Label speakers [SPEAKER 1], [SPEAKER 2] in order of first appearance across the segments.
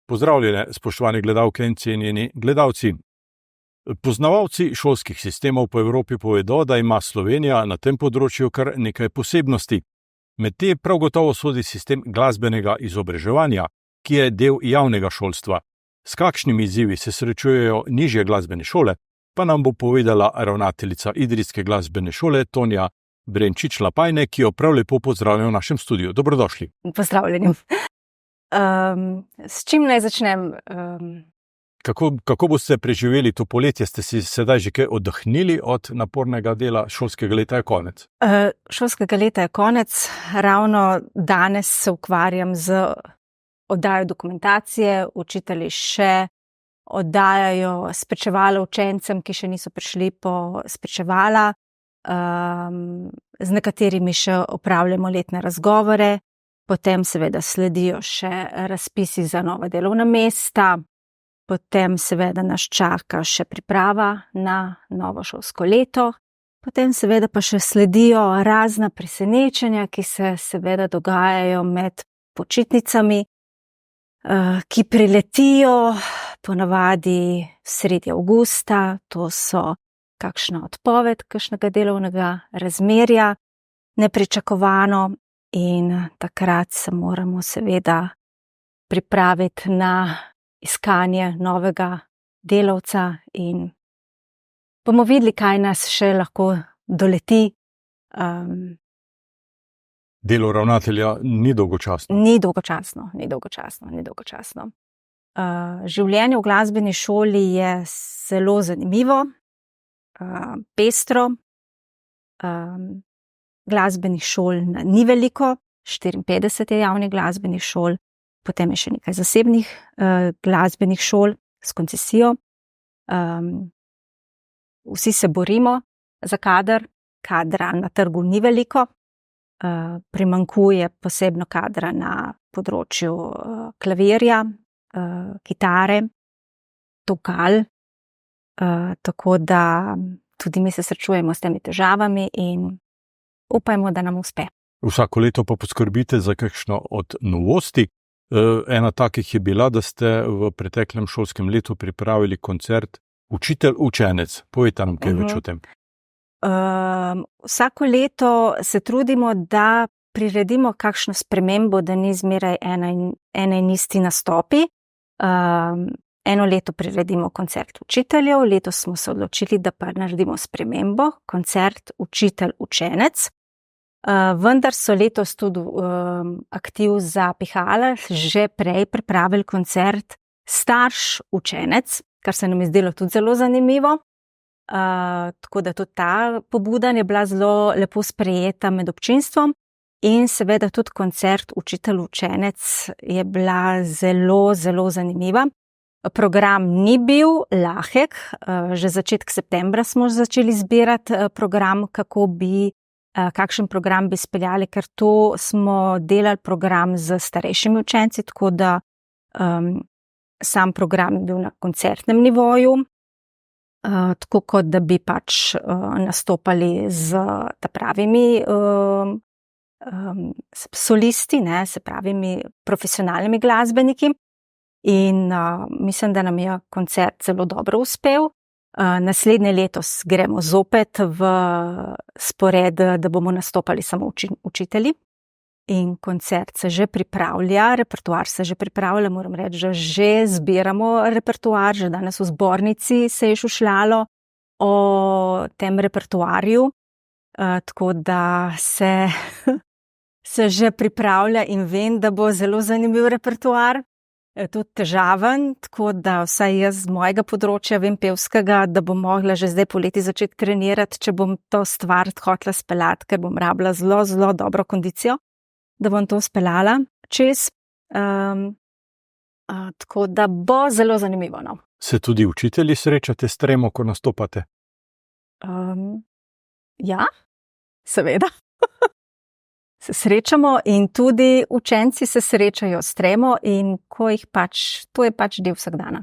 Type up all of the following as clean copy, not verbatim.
[SPEAKER 1] Pozdravljene, spoštovani gledalke in cenjeni gledalci. Poznavalci šolskih sistemov po Evropi povedo, da ima Slovenija na tem področju kar nekaj posebnosti. Med te prav gotovo sodi sistem glasbenega izobraževanja, ki je del javnega šolstva. S kakšnimi izzivi se srečujejo nižje glasbene šole, pa nam bo povedala ravnateljica Idrijske glasbene šole Tonja Brenčič-Lapajne, ki jo prav lepo pozdravljam v našem studiu. Dobrodošli.
[SPEAKER 2] Pozdravljeni. S čim naj začnem?
[SPEAKER 1] Kako boste preživeli to poletje? Ste si sedaj že kaj oddahnili od napornega dela? Šolskega leta je konec.
[SPEAKER 2] Šolskega leta je konec. Ravno danes se ukvarjam z oddajo dokumentacije. Učitelji še oddajajo spričevala učencem, ki še niso prišli po spričevala. Z nekaterimi še opravljamo letne razgovore. Potem seveda sledijo še razpisi za nova delovna mesta. Potem seveda nas čaka še priprava na novo šolsko leto. Potem seveda pa še sledijo razna presenečenja, ki se seveda dogajajo med počitnicami, ki priletijo ponavadi sredi avgusta. To so kakšna odpoved kakšnega delovnega razmerja, nepričakovano. In takrat se moramo seveda pripraviti na iskanje novega delavca in bomo videli, kaj nas še lahko doleti.
[SPEAKER 1] Delo ravnatelja ni dolgočasno.
[SPEAKER 2] Ni dolgočasno. Življenje v glasbeni šoli je zelo zanimivo, pestro. Glasbenih šol ni veliko, 54 je javnih glasbenih šol, potem je še nekaj zasebnih glasbenih šol s koncesijo. Vsi se borimo za kader, kadra na trgu ni veliko, primanjkuje posebno kadra na področju klavirja, kitare, tokal, tako da tudi mi se srečujemo s temi težavami in upajmo, da nam uspe.
[SPEAKER 1] Vsako leto pa poskrbite za kakšno od novosti. Ena takih je bila, da ste v preteklem šolskem letu pripravili koncert Učitelj-učenec. Povejte nam kaj več o tem.
[SPEAKER 2] Vsako leto se trudimo, da priredimo kakšno spremembo, da ni zmeraj ena in isti nastopi. Eno leto priredimo koncert učiteljev, letos smo se odločili, da pa naredimo spremembo, koncert Učitelj-učenec. Vendar so letos tudi aktiv za pihala že prej pripravili koncert Starš-učenec, kar se nam je zdelo tudi zelo zanimivo. Tako da tudi ta pobuda je bila zelo lepo sprejeta med občinstvom in seveda tudi koncert Učitelj-učenec je bila zelo, zelo zanimiva. Program ni bil lahek, že začetek septembra smo začeli zbirati program, kakšen program bi speljali, ker to smo delali program z starejšimi učenci, tako da sam program je bil na koncertnem nivoju, tako kot da bi pač nastopali z pravimi solisti, se pravimi profesionalnimi glasbeniki. In mislim, da nam je koncert zelo dobro uspel. Naslednje letos gremo zopet v spored, da bomo nastopali samo učitelji. In koncert se že pripravlja, repertoar se že pripravlja, moram reči, že zbiramo repertoar, že danes v zbornici se je šušljalo o tem repertoarju, tako da se že pripravlja in vem, da bo zelo zanimiv repertoar. Tudi težaven, tako da vsaj jaz z mojega področja vem pevskega, da bom mogla že zdaj poleti začeti trenirati, če bom to stvar hotela speljati, ker bom rabila zelo, zelo dobro kondicijo, da bom to speljala čez. Tako da bo zelo zanimivo. No.
[SPEAKER 1] Se tudi učitelji srečate s tremo, ko nastopate?
[SPEAKER 2] Ja, seveda. Se srečamo in tudi učenci se srečajo s tremo in ko jih to je pač del vsakdana.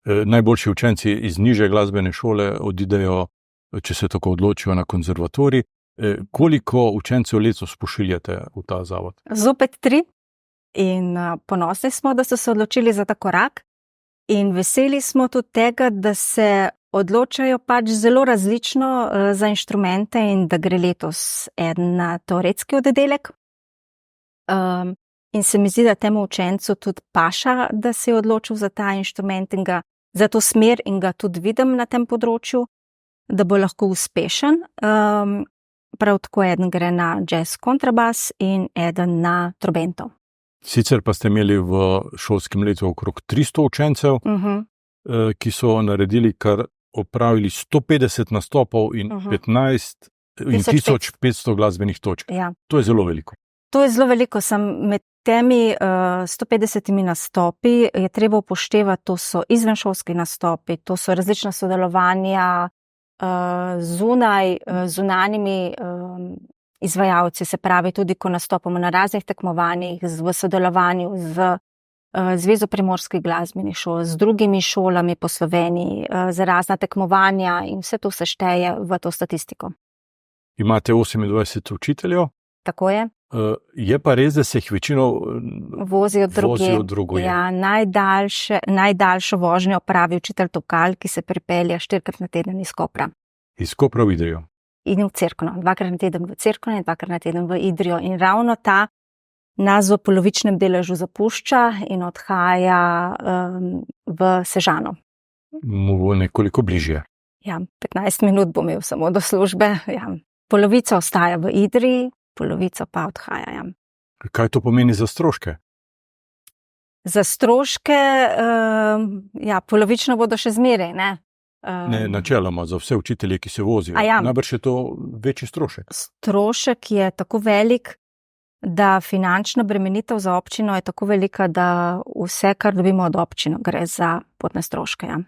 [SPEAKER 1] Najboljši učenci iz nižje glasbene šole odidejo, če se tako odločijo, na konzervatorij. Koliko učencev letos pošiljate v ta zavod?
[SPEAKER 2] Zopet 3. In ponosni smo, da so se odločili za ta korak. In veseli smo tudi tega, da se odločajo pač zelo različno za inštrumente in da gre letos eden na teoretski oddelek. In se mi zdi, da temu učencu tudi paša, da se je odločil za ta inštrument in za to smer in ga tudi vidim na tem področju, da bo lahko uspešen. Prav tako eden gre na jazz kontrabas in eden na trobento.
[SPEAKER 1] Sicer pa ste imeli v šolskem letu okrog 300 učencev, ki so naredili opravili 150 nastopov in 1500 glasbenih točk.
[SPEAKER 2] Ja.
[SPEAKER 1] To je zelo veliko.
[SPEAKER 2] To je zelo veliko. Med temi 150 nastopi je treba upoštevati, to so izvenšolski nastopi, to so različna sodelovanja zunanjimi izvajalci, se pravi tudi, ko nastopamo na raznih tekmovanjih v sodelovanju z Zvezo primorskih glasbenih šol, z drugimi šolami po Sloveniji, za razna tekmovanja in vse to se šteje v to statistiko.
[SPEAKER 1] Imate 28 učiteljev?
[SPEAKER 2] Tako je.
[SPEAKER 1] Je pa res, da se jih večino
[SPEAKER 2] vozijo drugje. Ja, najdaljšo vožnjo opravi učitelj Tokal, ki se pripelje 4-krat na teden iz Kopra.
[SPEAKER 1] Iz Kopra v Idrijo.
[SPEAKER 2] In v Cerkno. 2-krat na teden v Cerkno in 2-krat na teden v Idrijo. In ravno ta nas v polovičnem deležu zapušča in odhaja v Sežano.
[SPEAKER 1] Mu bo nekoliko bližje.
[SPEAKER 2] Ja, 15 minut bom imel samo do službe. Ja. Polovica ostaja v Idriji, polovica pa odhaja. Ja.
[SPEAKER 1] Kaj to pomeni za stroške?
[SPEAKER 2] Za stroške, polovično bodo še zmeraj, ne?
[SPEAKER 1] Ne, načeloma za vse učitelje, ki se vozijo.
[SPEAKER 2] Ja.
[SPEAKER 1] Najbrž je to večji strošek.
[SPEAKER 2] Strošek je tako velik, da finančna bremenitev za občino je tako velika, da vse, kar dobimo od občine, gre za potne stroške. Ja.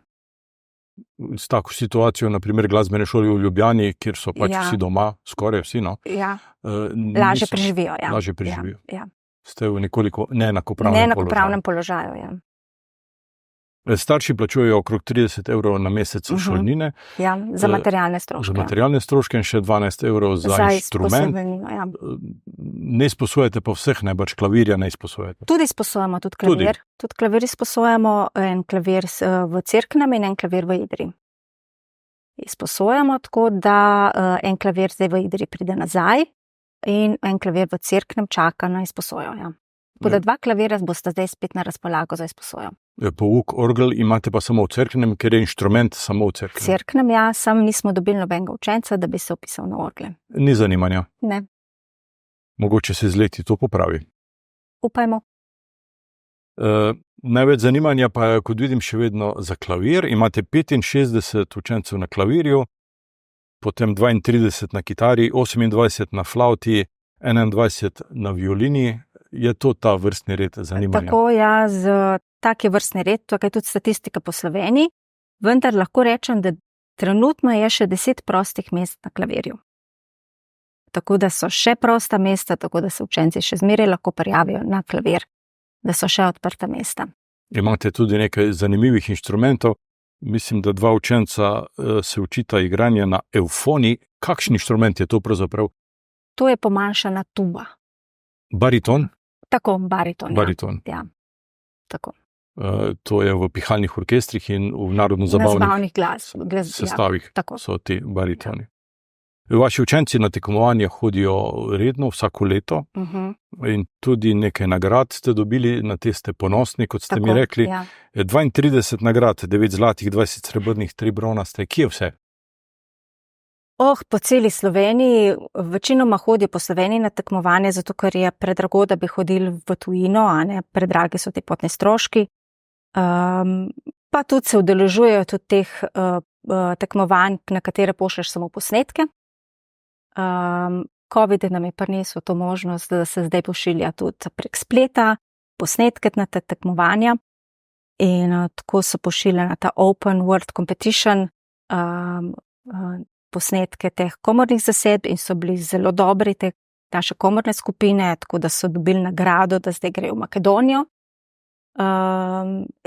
[SPEAKER 1] S tako situacijo, naprimer glasbene šole v Ljubljani, kjer so pač vsi doma, skoraj vsi, no?
[SPEAKER 2] Ja. Lažje preživijo. Ja.
[SPEAKER 1] Lažje preživijo.
[SPEAKER 2] Ja.
[SPEAKER 1] Ste v nekoliko neenakopravnem
[SPEAKER 2] položaju. Ja.
[SPEAKER 1] Starši plačujejo okrog 30 evrov na mesec šolnine.
[SPEAKER 2] Ja, za materialne stroške.
[SPEAKER 1] Za materialne stroške in še 12 evrov za inštrument.
[SPEAKER 2] Ja.
[SPEAKER 1] Ne izposojate pa vseh, najbrž klavirja ne izposojate.
[SPEAKER 2] Tudi izposojamo, tudi klavir. Tudi klavir izposojamo, en klavir v Cerknem in en klavir v Idriji. Izposojamo tako, da en klavir zdaj v Idriji pride nazaj in en klavir v Cerknem čaka na izposojo. Ja. Tako da 2 klavira boste zdaj spet na razpolago za izposojo.
[SPEAKER 1] Pouk orgel imate pa samo v Cerknem, ker je inštrument samo v Cerknem.
[SPEAKER 2] Cerknem, ja, sam nismo dobili nobenega učenca, da bi se upisal na orgle.
[SPEAKER 1] Ni zanimanja?
[SPEAKER 2] Ne.
[SPEAKER 1] Mogoče se z leti to popravi?
[SPEAKER 2] Upajmo.
[SPEAKER 1] Največ zanimanja pa je, kot vidim, še vedno za klavir. Imate 65 učencev na klavirju, potem 32 na kitari, 28 na flauti, 21 na violini. Je to ta vrstni red zanimanja?
[SPEAKER 2] Tako, ja, tak je vrstni red, to je tudi statistika po Sloveniji, vendar lahko rečem, da trenutno je še 10 prostih mest na klavirju. Tako da so še prosta mesta, tako da se učenci še zmeraj lahko prijavijo na klavir, da so še odprta mesta.
[SPEAKER 1] Imate tudi nekaj zanimivih inštrumentov. Mislim, da 2 učenca se učita igranje na evfoni. Kakšen inštrument je to pravzaprav?
[SPEAKER 2] To je pomanjšana tuba.
[SPEAKER 1] Bariton?
[SPEAKER 2] Tako, bariton.
[SPEAKER 1] Bariton.
[SPEAKER 2] Ja. Tako.
[SPEAKER 1] To je v pihalnih orkestrih in v narodno-zabavnih sestavih so ti baritoni. Ja. Vaši učenci na tekmovanje hodijo redno, vsako leto, in tudi nekaj nagrad ste dobili, na te ste ponosni, kot ste mi rekli.
[SPEAKER 2] Ja.
[SPEAKER 1] 32 nagrad, 9 zlatih, 20 srebrnih, 3 bronaste. Kje vse?
[SPEAKER 2] Po celi Sloveniji, večinoma hodijo po Sloveniji na tekmovanje, zato ker je predrago, da bi hodili v tujino, a ne, predragi so ti potni stroški. Pa tudi se udeležujejo tudi teh tekmovanj, na katere pošlješ samo posnetke. Covid nam je prinesel to možnost, da se zdaj pošilja tudi prek spleta, posnetke na te tekmovanja. In tako so pošiljali na ta Open World Competition posnetke teh komornih zasedb in so bili zelo dobri te naše komorne skupine, tako da so dobili nagrado, da zdaj grejo v Makedonijo.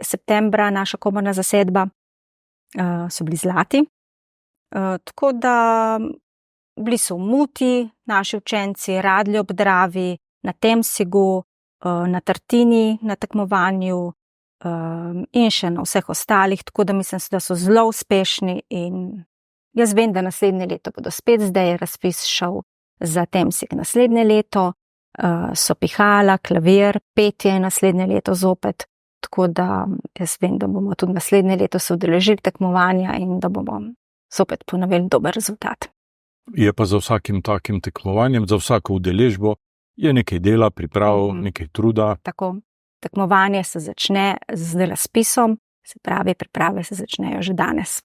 [SPEAKER 2] Septembra naša komorna zasedba so bili zlati. Tako da bili so v Muti, naši učenci, Radlji ob Dravi, na Temsigu, na Tartini, na tekmovanju in še na vseh ostalih, tako da mislim, da so zelo uspešni in jaz vem, da naslednje leto bodo spet, zdaj je razpis šel za Temsig naslednje leto, so pihala, klavir, petje naslednje leto zopet, tako da jaz vem, da bomo tudi naslednje leto se udeležili tekmovanja in da bomo zopet ponovili dober rezultat.
[SPEAKER 1] Je pa za vsakim takim tekmovanjem, za vsako udeležbo je nekaj dela, priprav, nekaj truda.
[SPEAKER 2] Tako, tekmovanje se začne z razpisom, se pravi, priprave se začnejo že danes.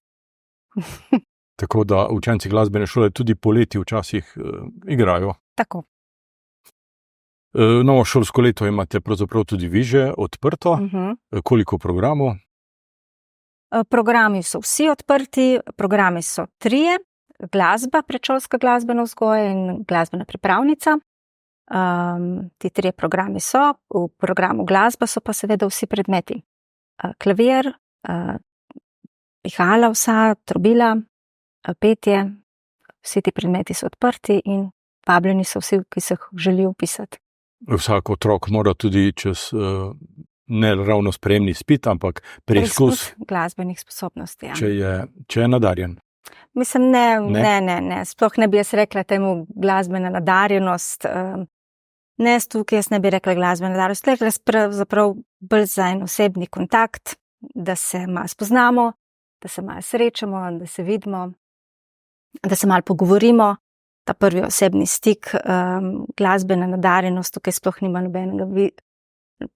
[SPEAKER 1] Tako da učenci glasbene šole tudi poleti včasih igrajo.
[SPEAKER 2] Tako.
[SPEAKER 1] Novo šolsko leto imate pravzaprav tudi vi že odprto. Koliko programov?
[SPEAKER 2] Programi so vsi odprti, programi so 3, glasba, predšolska glasbena vzgoja in glasbena pripravnica. Ti 3 programi so, v programu glasba so pa seveda vsi predmeti. Klavir, pihala vsa, trobila, petje, vsi ti predmeti so odprti in vabljeni so vsi, ki se želijo vpisati.
[SPEAKER 1] Vsak otrok mora tudi čez ne ravno sprejemni izpit, ampak preizkus
[SPEAKER 2] glasbenih sposobnosti. Ja.
[SPEAKER 1] Če je nadarjen.
[SPEAKER 2] Mislim, ne. Sploh ne bi jaz rekla temu glasbena nadarjenost. Ne, tukaj jaz ne bi rekla glasbena nadarjenost. Rekla pravzaprav bolj za en osebni kontakt, da se malo spoznamo, da se malo srečamo, da se vidimo, da se malo pogovorimo. Ta prvi osebni stik, glasbena nadarjenost, tukaj sploh nima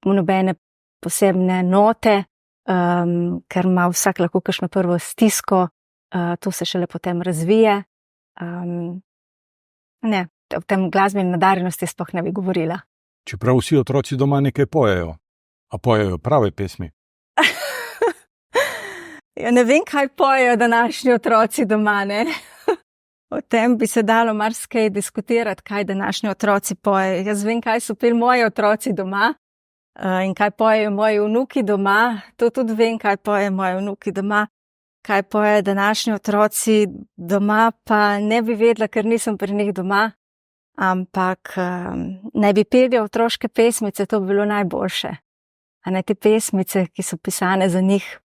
[SPEAKER 2] nobene posebne note, ker ima vsak lahko kakšno prvo stisko, to se šele potem razvije. Ne, o tem glasbeni nadarjenosti sploh ne bi govorila.
[SPEAKER 1] Čeprav vsi otroci doma nekaj pojejo, a pojejo prave pesmi?
[SPEAKER 2] Ja, ne vem, kaj pojejo današnji otroci doma, ne? O tem bi se dalo marsikaj diskutirati, kaj današnji otroci pojejo. Jaz vem, kaj so peli moji otroci doma in kaj pojejo moji vnuki doma. To tudi vem, kaj pojejo moji vnuki doma. Kaj pojejo današnji otroci doma, pa ne bi vedela, ker nisem pri njih doma. Ampak naj bi peli otroške pesmice, to bi bilo najboljše. A ne te pesmice, ki so pisane za njih,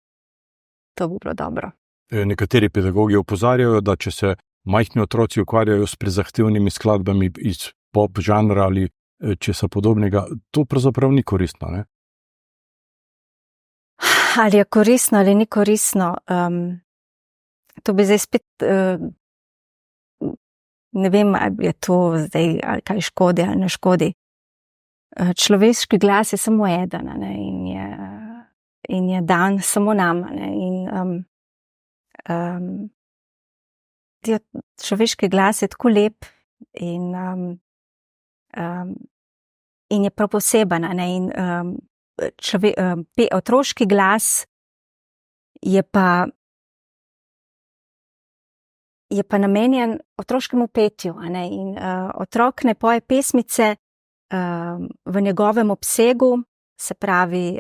[SPEAKER 2] to bi bilo dobro.
[SPEAKER 1] Nekateri pedagogi opozarjajo, da če se majhni otroci ukvarjajo s prezahtevnimi skladbami iz pop žanra ali česa podobnega, to pravzaprav ni koristno, ne?
[SPEAKER 2] Ali je koristno ali ni koristno, to bi zdaj spet, ne vem, ali je to zdaj, ali kaj škodi ali ne škodi. Človeški glas je samo eden, ne, in je dan samo nama, ne, človeški glas je tako lep in je prav poseben, ne, in otroški glas je pa namenjen otroškemu petju, ne, in otrok ne poje pesmice v njegovem obsegu, se pravi,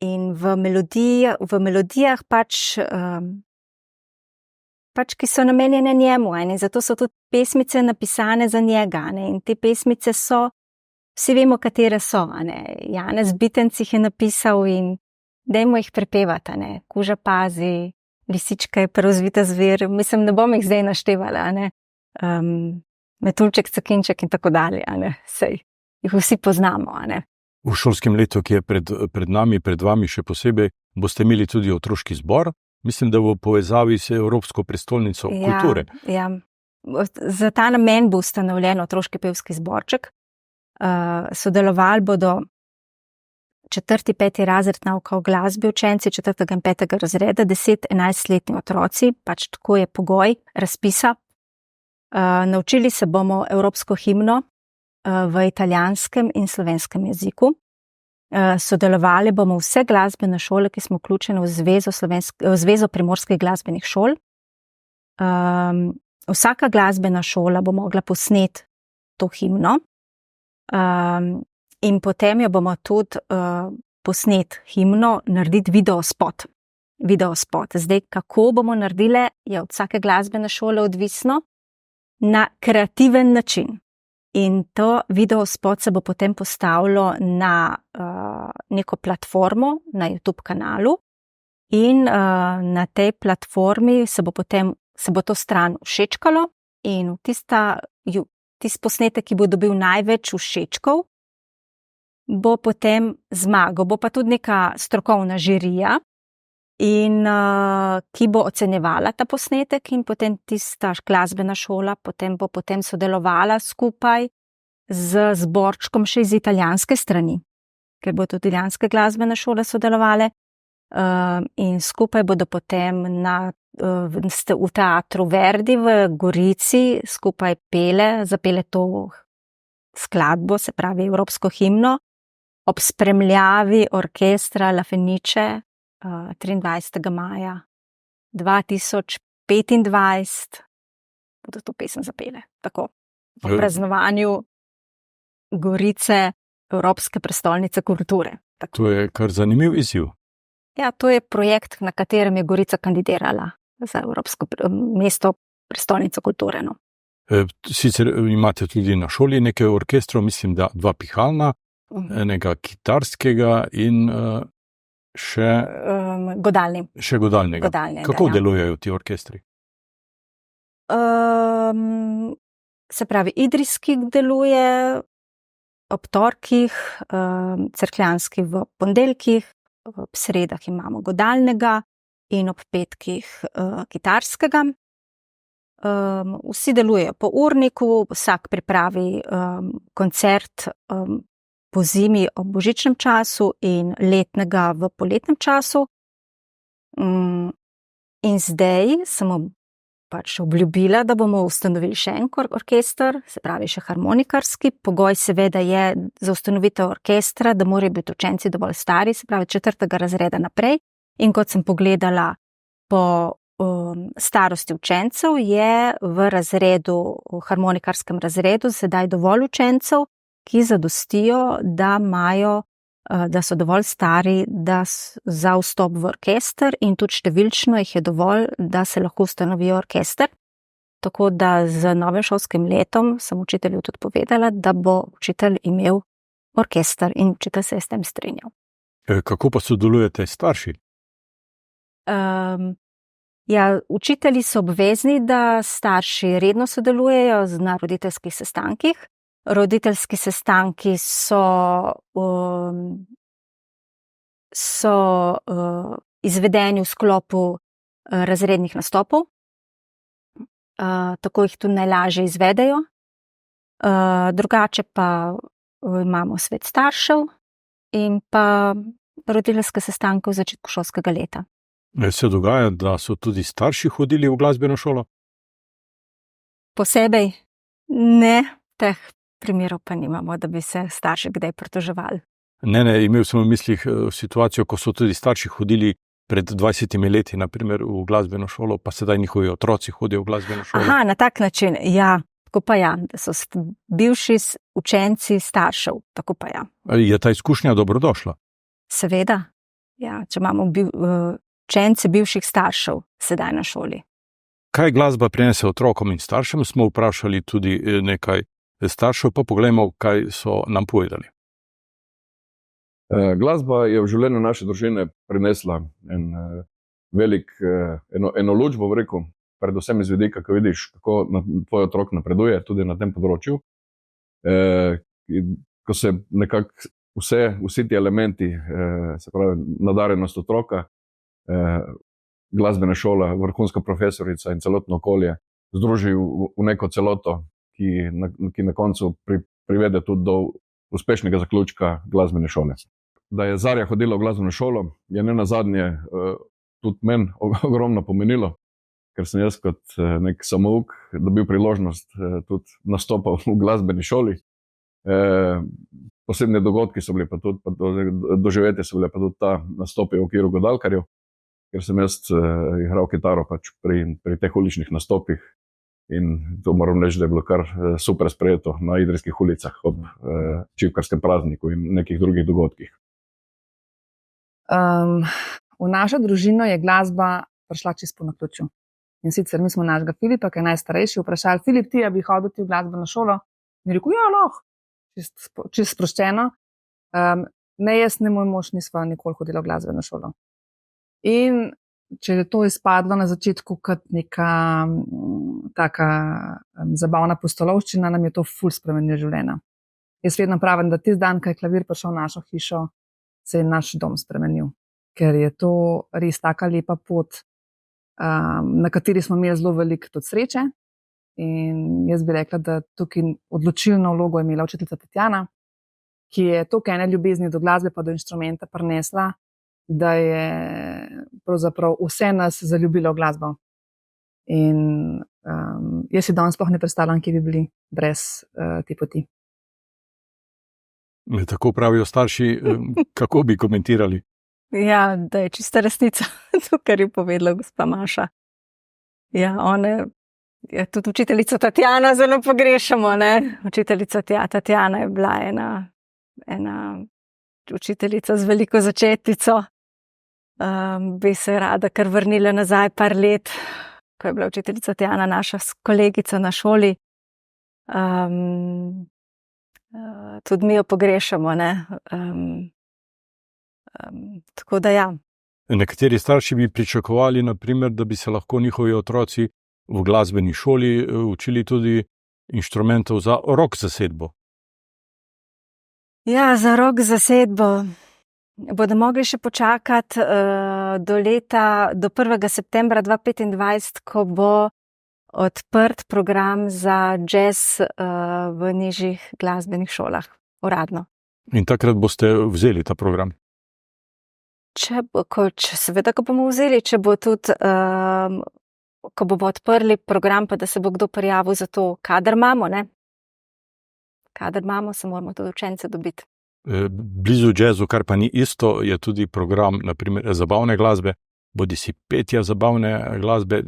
[SPEAKER 2] in v melodijah pač, ki so namenjene njemu, in zato so tudi pesmice napisane za njega, ne, in te pesmice so, vsi vemo, katere so, ne. Janez Bitenc jih je napisal in dajmo jih prepevati, ne. Kuža pazi, lisička je prevzvita zver, mislim, ne bom jih zdaj naštevala, ne. Metuljček, Cakinček in tako dalje, ne. Sej jih vsi poznamo, ne.
[SPEAKER 1] V šolskem letu, ki je pred nami, pred vami še posebej, boste imeli tudi otroški zbor, mislim, da v povezavi s Evropsko prestolnico kulture.
[SPEAKER 2] Ja. Za ta namen bo ustanovljen otroški pevski zborček. Sodelovali bodo 4., 5. razred nauka o glasbi učenci 4. in 5. razreda, 10-11-letni otroci, pač tako je pogoj razpisa. Naučili se bomo evropsko himno v italijanskem in slovenskem jeziku. Sodelovali bomo vse glasbene šole, ki smo vključene v Zvezo primorskih glasbenih šol. Vsaka glasbena šola bo mogla posneti to himno in potem jo bomo tudi posnet himno narediti videospot. Zdaj, kako bomo naredile, je od vsake glasbene šole odvisno na kreativen način. In to video spot se bo potem postavilo na neko platformo na YouTube kanalu in na tej platformi se bo to stran všečkalo in tisti posnetek, ki bo dobil največ všečkov, bo potem zmagal. Bo pa tudi neka strokovna žirija, in ki bo ocenjevala ta posnetek in potem tista glasbena šola bo potem sodelovala skupaj z zborčkom še iz italijanske strani, ker bo tudi italijanske glasbene šole sodelovale, in skupaj bodo potem v teatru Verdi v Gorici skupaj zapele to skladbo, se pravi evropsko himno, ob spremljavi orkestra La Fenice 23. maja 2025 bodo to pesem zapele. Tako, v praznovanju Gorice, Evropske prestolnice kulture. Tako.
[SPEAKER 1] To je kar zanimiv izziv.
[SPEAKER 2] Ja, to je projekt, na katerem je Gorica kandidirala za Evropsko mesto prestolnice kulture. No.
[SPEAKER 1] Sicer imate tudi na šoli nekaj orkestrov, mislim, da 2 pihalna, enega kitarskega in še godalnega. Kako delujejo ti orkestri?
[SPEAKER 2] Se pravi, idrijski deluje ob torkih, cerkljanski v ponedeljkih, ob sredah imamo godalnega in ob petkih kitarskega. Vsi delujejo po urniku, vsak pripravi koncert po zimi ob božičnem času in letnega v poletnem času. In zdaj sem pač obljubila, da bomo ustanovili še en orkester, se pravi še harmonikarski. Pogoj seveda je za ustanovitev orkestra, da morajo biti učenci dovolj stari, se pravi 4. razreda naprej. In kot sem pogledala po starosti učencev, je v harmonikarskem razredu sedaj dovolj učencev, ki zadostijo, da so dovolj stari za vstop v orkester in tudi številčno jih je dovolj, da se lahko ustanovijo orkester. Tako da z novim šolskim letom sem učitelju tudi povedala, da bo učitelj imel orkester in učitelj se je s tem strinjal.
[SPEAKER 1] Kako pa sodelujete s starši?
[SPEAKER 2] Ja, učitelji so obvezni, da starši redno sodelujejo na roditeljskih sestankih. Roditeljski sestanki so izvedeni v sklopu razrednih nastopov, tako jih tudi najlažje izvedejo. Drugače pa imamo svet staršev in pa roditeljske sestanke v začetku šolskega leta.
[SPEAKER 1] Se dogaja, da so tudi starši hodili v glasbeno šolo?
[SPEAKER 2] Posebej ne, teh primerov pa nimamo, da bi se starši kdaj pritoževali.
[SPEAKER 1] Ne, imel sem v mislih situacijo, ko so tudi starši hodili pred 20 leti, naprimer, v glasbeno šolo, pa sedaj njihovi otroci hodijo v glasbeno šolo.
[SPEAKER 2] Aha, na tak način, ja, tako pa ja, da so bivši učenci staršev, tako pa ja.
[SPEAKER 1] Je ta izkušnja dobrodošla?
[SPEAKER 2] Seveda, ja, če imamo učence bivših staršev sedaj na šoli.
[SPEAKER 1] Kaj glasba prinese otrokom in staršem, smo vprašali tudi nekaj staršev, pa poglejmo, kaj so nam povedali.
[SPEAKER 3] Glasba je v življenju naše družine prinesla eno luč, bom rekel, predvsem iz vidika, ko vidiš, kako tvoj otrok napreduje tudi na tem področju. Ko se nekako vsi ti elementi, se pravi nadarjenost otroka, glasbena šola, vrhunska profesorica in celotno okolje združijo v neko celoto, ki na koncu privede tudi do uspešnega zaključka glasbene šole. Da je Zarja hodila v glasbeno šolo, je nenazadnje tudi meni ogromno pomenilo, ker sem jaz kot nek samouk dobil priložnost tudi nastopal v glasbeni šoli. Posebne dogodki so bili pa tudi, doživetje so bile pa tudi ta nastopi v okviru godalkarjev, ker sem jaz igral kitaro pač pri teh uličnih nastopih. In to moram reči, da je bilo kar super sprejeto na idrijskih ulicah ob čivkarskem prazniku in nekih drugih dogodkih.
[SPEAKER 4] V našo družino je glasba prišla čisto po naključju. In sicer mi smo našega Filipa, ki je najstarejši, vprašali: Filip, ti bi hodil v glasbeno šolo? In je rekel, ja, lahko, čist sproščeno. Ne, jaz ne, moj mož nisva nikoli hodila v glasbeno šolo. In če je to izpadlo na začetku kot neka taka zabavna pustolovščina, nam je to ful spremenilo življenja. Jaz vedno pravim, da tisti dan, ko je klavir prišel v našo hišo, se je naš dom spremenil. Ker je to res taka lepa pot, na kateri smo imeli zelo veliko tudi sreče. In jaz bi rekla, da tukaj odločilno vlogo je imela učiteljica Tatjana, ki je toliko ene ljubezni do glasbe pa do inštrumenta prinesla, da je pravzaprav vse nas zaljubilo v glasbo. In jaz si danes sploh ne predstavljam, kje bi bili brez te poti.
[SPEAKER 1] Tako pravijo starši, kako bi komentirali?
[SPEAKER 2] Ja, da je čista resnica to, kar je povedala gospa Maša. Ja, tudi učiteljico Tatjano zelo pogrešamo, ne? Učiteljica Tatjana je bila ena učiteljica z veliko začetnico. Bi se rada kar vrnila nazaj par let, ko je bila učiteljica Tatjana naša kolegica na šoli. Tudi mi jo pogrešamo, ne? Tako da ja.
[SPEAKER 1] Nekateri starši bi pričakovali, naprimer, da bi se lahko njihovi otroci v glasbeni šoli učili tudi inštrumentov za rock zasedbo.
[SPEAKER 2] Ja, za rock zasedbo bodo mogli še počakati do 1. septembra 2025, ko bo odprt program za jazz v nižjih glasbenih šolah, uradno.
[SPEAKER 1] In takrat boste vzeli ta program?
[SPEAKER 2] Seveda, ko bomo vzeli, če bo tudi, ko bomo odprli program, pa da se bo kdo prijavil za to, kadar imamo, ne? Kadar imamo, se moramo tudi učence dobiti.
[SPEAKER 1] Blizu jazzu, kar pa ni isto, je tudi program, naprimer, zabavne glasbe, bodisi petja zabavne glasbe.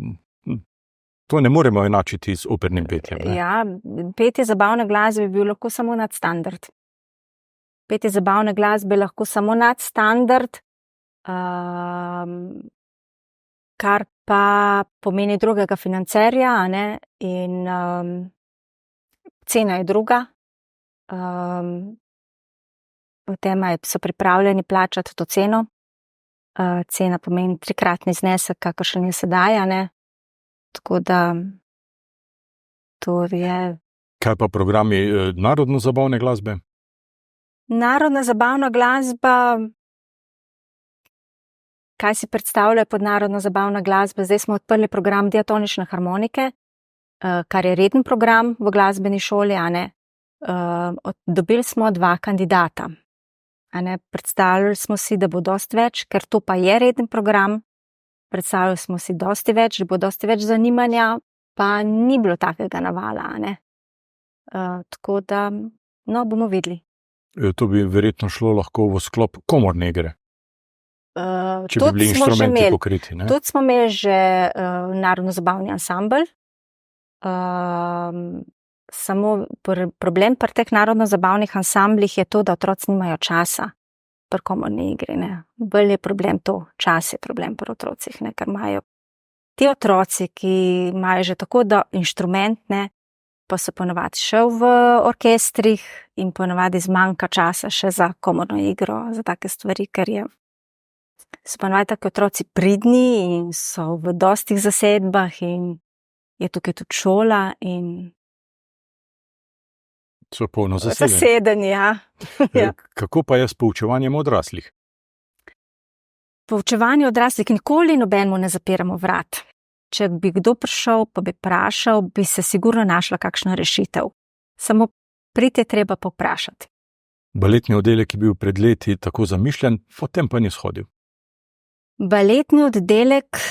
[SPEAKER 1] To ne moremo enačiti z opernim petjem, ne?
[SPEAKER 2] Ja, petje zabavne glasbe bi bil lahko samo nadstandard. Petje zabavne glasbe lahko samo nadstandard, kar pa pomeni drugega financerja, a ne, in cena je druga. Potem so pripravljeni plačati to ceno. Cena pomeni 3-kratni znesek, kakršen je sedaj, a ne. Tako da to je.
[SPEAKER 1] Kaj pa programi narodno-zabavne glasbe?
[SPEAKER 2] Narodna zabavna glasba, kaj si predstavlja pod narodno-zabavna glasba? Zdaj smo odprli program diatonične harmonike, kar je reden program v glasbeni šoli, a ne. Dobili smo 2 kandidata. A ne, predstavljali smo si, da bo dosti več, ker to pa je reden program. Predstavljali smo si dosti več, da bo dosti več zanimanja, pa ni bilo takega navala, a ne. Tako da, no, bomo videli.
[SPEAKER 1] To bi verjetno šlo lahko v sklop komorne igre. Če bi bili inštrumenti pokriti, ne?
[SPEAKER 2] Tudi smo imeli že narodno-zabavni ansambel. Samo problem pri teh narodno-zabavnih ansamblih je to, da otroci nimajo časa pri komorni igri, ne. Bolj je problem to, čas je problem pri otrocih, ne, ker imajo ti otroci, ki imajo že tako da inštrument, ne, pa so ponavadi še v orkestrih in ponavadi zmanjka časa še za komorno igro, za take stvari, ker so ponavadi taki otroci pridni in so v dostih zasedbah in je tukaj tudi šola in
[SPEAKER 1] so polno zasedeni.
[SPEAKER 2] Zasedeni, ja.
[SPEAKER 1] Kako pa je s poučevanjem odraslih?
[SPEAKER 2] Poučevanje odraslih nikoli nobenemu ne zapiramo vrat. Če bi kdo prišel, pa bi vprašal, bi se sigurno našla kakšna rešitev. Samo priti je treba povprašati.
[SPEAKER 1] Baletni oddelek je bil pred leti tako zamišljen, potem pa ni shodil.
[SPEAKER 2] Baletni oddelek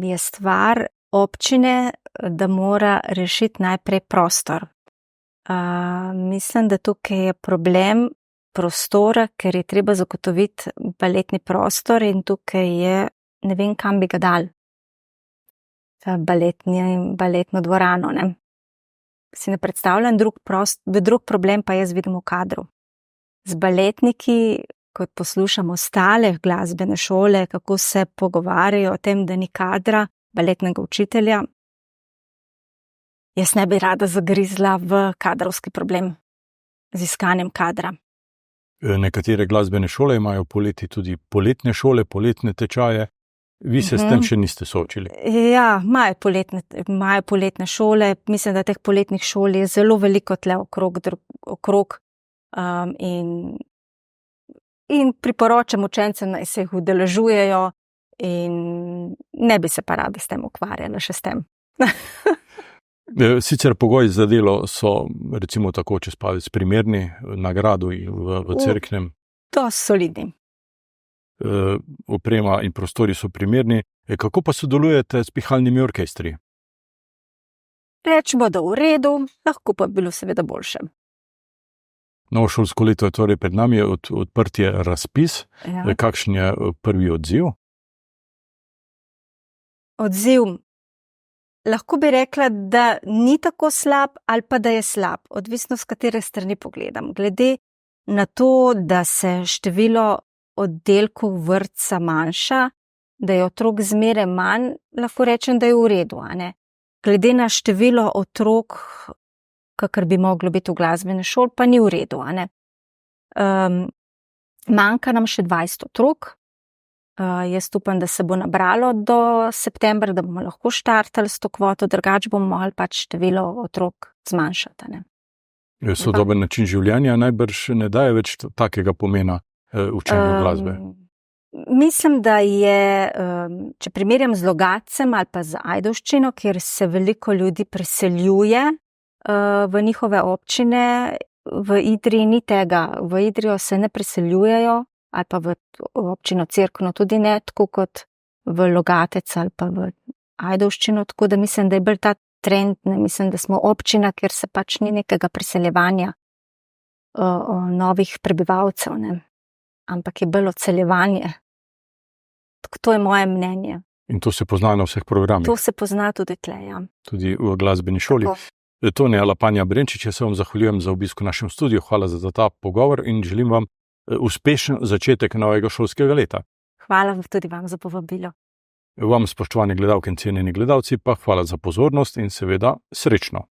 [SPEAKER 2] je stvar občine, da mora rešiti najprej prostor. Mislim, da tukaj je problem prostora, ker je treba zagotoviti baletni prostor in tukaj je, ne vem, kam bi ga dal. Baletno dvorano, ne. Si ne predstavljam, drug problem pa jaz vidim v kadru. Z baletniki, ko poslušam ostale glasbene šole, kako se pogovarjajo o tem, da ni kadra, baletnega učitelja, jaz ne bi rada zagrizla v kadrovski problem z iskanjem kadra.
[SPEAKER 1] Nekatere glasbene šole imajo poleti tudi poletne šole, poletne tečaje. Vi se s tem še niste soočili?
[SPEAKER 2] Ja, imajo poletne šole. Mislim, da teh poletnih šol je zelo veliko tle okrog in priporočam učencem, naj se jih udeležujejo in ne bi se pa rada s tem ukvarjala še s tem.
[SPEAKER 1] Sicer pogoji za delo so, recimo tako, čez palec, primerni na gradu in v Cerknem.
[SPEAKER 2] To solidni.
[SPEAKER 1] Oprema in prostori so primerni. Kako pa sodelujete s pihalnimi orkestri?
[SPEAKER 2] Rečemo, da v redu, lahko pa bi bilo seveda boljše.
[SPEAKER 1] Novo šolsko leto je torej pred nami, odprt je razpis.
[SPEAKER 2] Ja.
[SPEAKER 1] Kakšen je prvi odziv?
[SPEAKER 2] Odziv. Lahko bi rekla, da ni tako slab ali pa da je slab, odvisno s katere strani pogledam. Glede na to, da se število oddelkov vrtca manjša, da je otrok zmeraj manj, lahko rečem, da je v redu. A ne? Glede na število otrok, kakor bi moglo biti v glasbeni šoli, pa ni v redu. A ne? Manjka nam še 20 otrok. Jaz upam, da se bo nabralo do septembra, da bomo lahko štartali s to kvoto, drugače bomo morali pač število otrok zmanjšati. Ne?
[SPEAKER 1] Sodoben način življenja najbrž ne daje več takega pomena učenju glasbe.
[SPEAKER 2] Mislim, da je, če primerjam z Logatcem ali pa z Ajdovščino, kjer se veliko ljudi preseljuje v njihove občine, v Idriji ni tega. V Idrijo se ne preseljujejo, ali pa v občino Cerkno tudi ne, tako kot v Logatec ali pa v Ajdovščino, tako da mislim, da je bolj ta trend, ne mislim, da smo občina, kjer se pač ni nekega preseljevanja novih prebivalcev, ne. Ampak je bolj odseljevanje. To je moje mnenje.
[SPEAKER 1] In to se pozna na vseh programih?
[SPEAKER 2] To se pozna tudi tle, ja.
[SPEAKER 1] Tudi v glasbeni šoli. Tonija Lapanja Brenčič, jaz se vam zahvaljujem za obisk v našem studiu, hvala za ta pogovor in želim vam uspešen začetek novega šolskega leta.
[SPEAKER 2] Hvala tudi vam za povabilo.
[SPEAKER 1] Vam, spoštovani gledalke in cenjeni gledalci, pa hvala za pozornost in seveda srečno.